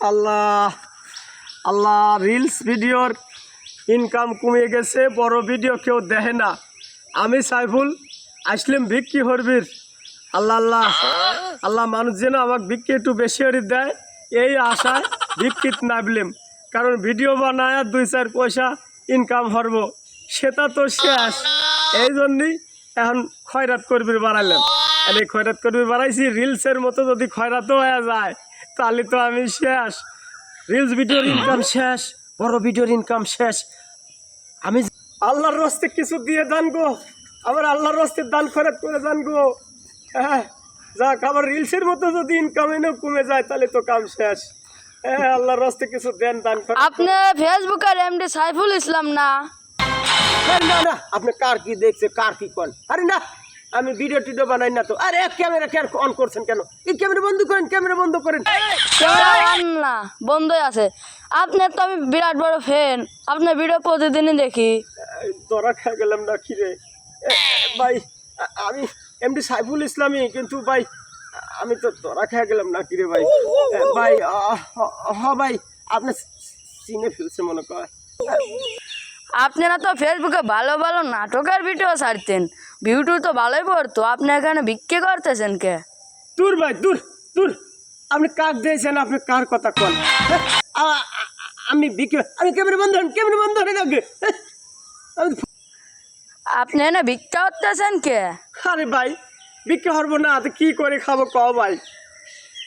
আল্লাহ আল্লাহ, reels ভিডিওর income কমে গেছে, বড় ভিডিও কেউ দেখে না। আমি সাইফুল আসলাম ভিক্ষি হরবির। আল্লাহ আল্লাহ আল্লাহ, মানুষ যেন আমাকে ভিক্ষি একটু বেশি করে দেয়, এই আশায় ভিক্ষিত নামলাম। কারণ ভিডিও বানায় 2-4 পয়সা ইনকাম হরব, সেটা তো শেষ। এই জন্যই এখন খয়রাত করবির বাড়াইলাম। এই খয়রাত করবির বাড়াইছি, রিলসের মতো যদি খয়রাতও হয়ে যায় তাহলে তো আমি শেষ। রিলস ভিডিওর ইনকাম শেষ, বড় ভিডিওর ইনকাম শেষ। আমি আল্লাহর রাস্তে কিছু দিয়ে দান গো, আবার আল্লাহর রাস্তে দান খয়রাত করে দান গো। হ্যাঁ যাক, আবার রিলসের মতো যদি ইনকাম এনেও কমে যায় তাহলে তো কাম শেষ। হ্যাঁ, আল্লাহর রাস্তে কিছু দেন, দান করেন। আপনি ফেসবুকের এমডি সাইফুল ইসলাম না? না না, আপনি কার কি দেখছে, কার কি করেন? আরে না, আমি ভিডিও টিডিও বানাই না তো। আরে ক্যামেরা কেন অন করছেন কেন? এই ক্যামেরা বন্ধ করেন, ক্যামেরা বন্ধ করেন। না, বন্ধই আছে। আপনার তো আমি বিরাট বড় ফ্যান, আপনার ভিডিও প্রতিদিনই দেখি। ধরা খেয়ে গেলাম না কি রে ভাই? আমি এমডি সাইফুল ইসলামী, কিন্তু ভাই আমি তো ধরা খেয়ে গেলাম না কি রে ভাই? ভাই ভাই আপনি চিনে ফেলছে মনে কর। আপনারা তো ফেসবুকে ভালো ভালো নাটকের ভিডিও ছাড়তেন, ভিউটু তো ভালোই পড়তো। আপনি এখানে ভিক্ষে করতেছেন কে? দূর ভাই, দূর দূর, আপনি কাক দিয়েছেন, আপনি কার কথা কন? আমি আমি ক্যামেরা বন্ধ হন, ক্যামেরা বন্ধ হন আগে। আপনি এনে ভিক্ষা করতেছেন কে? আরে ভাই ভিক্ষা হরবো না তো কি করে খাবো কও ভাই?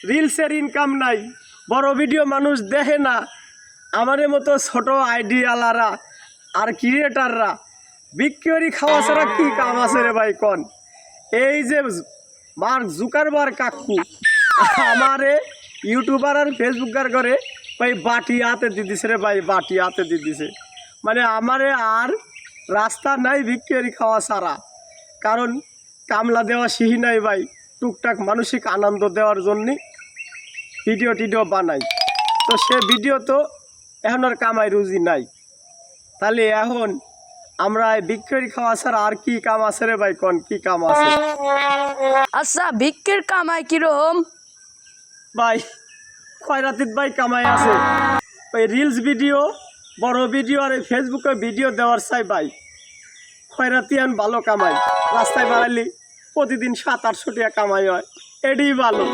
রিলসের ইনকাম নাই, বড় ভিডিও মানুষ দেখে না। আমাদের মতো ছোট আইডিয়ালারা আর ক্রিয়েটাররা বিক্রি খাওয়া ছাড়া কি কাম আছে রে ভাই কন? এই যে মার্ক জুকারবার্গ কাকু আমারে ইউটিউবার আর ফেসবুকার করে ভাই বাটি হাতে দিয়ে দিছে রে ভাই, বাটি হাতে দিয়ে দিছে। মানে আমারে আর রাস্তা নাই বিক্রি খাওয়া ছাড়া। কারণ কামলা দেওয়া শিহি নাই ভাই, টুকটাক মানসিক আনন্দ দেওয়ার জন্যে ভিডিও টিডিও বানাই। তো সে ভিডিও তো এখন আর কামাই রুজি নাই। তাহলে এখন আমরা বিক্রি খাওয়া ছাড়া আর কি কাম আছে রে ভাই কন? কি কাম আছে? আচ্ছা, ভিক্ষের কামাই কিরকম? ভাই খয়রাতিত ভাই কামাই আছে। ওই রিলস ভিডিও, বড় ভিডিও আর এই ফেসবুকে ভিডিও দেওয়ার চাই ভাই খয়রাতি আন ভালো কামাই। রাস্তায় বাড়াইলি প্রতিদিন 700-800 টাকা কামাই হয়, এটাই ভালো।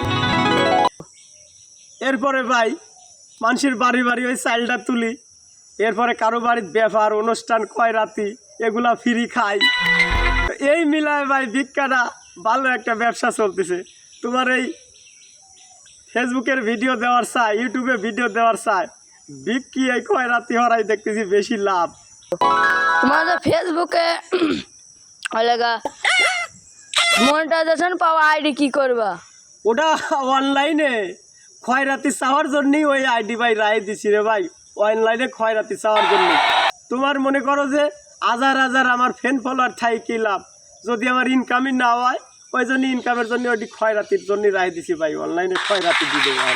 এরপরে ভাই মানুষের বাড়ি বাড়ি ওই চাইলটা তুলি, এরপরে কারো বাড়ির ব্যাপার অনুষ্ঠান খয়রাতি এগুলা ফ্রি খাই। এই মিলায় ভাই ভিক্ষাটা ভালো একটা ব্যবসা চলতেছে। তোমার এই ফেসবুকের ভিডিও দেওয়ার চাই, ইউটিউবে ভিডিও দেওয়ার চাই, বিক্রি এই খয়রাতি হরাই দেখতেছি বেশি লাভ। তোমাদের ফেসবুকে মনিটাইজেশন পাওয়া আইডি কি করবা? ওটা অনলাইনে খয়রাতি চাওয়ার জন্যই ওই আইডি ভাই রায় দিছি রে ভাই, অনলাইনে খয়রাতি চাওয়ার জন্য। তোমার মনে করো যে হাজার হাজার আমার ফ্যান ফলোয়ার থাই কি লাভ যদি আমার ইনকামই না হয়? ওই জন্য ইনকামের জন্য ওইটি খয়রাতির জন্য রায় দিছি ভাই, অনলাইনে খয়রাতি দিয়ে দেবো।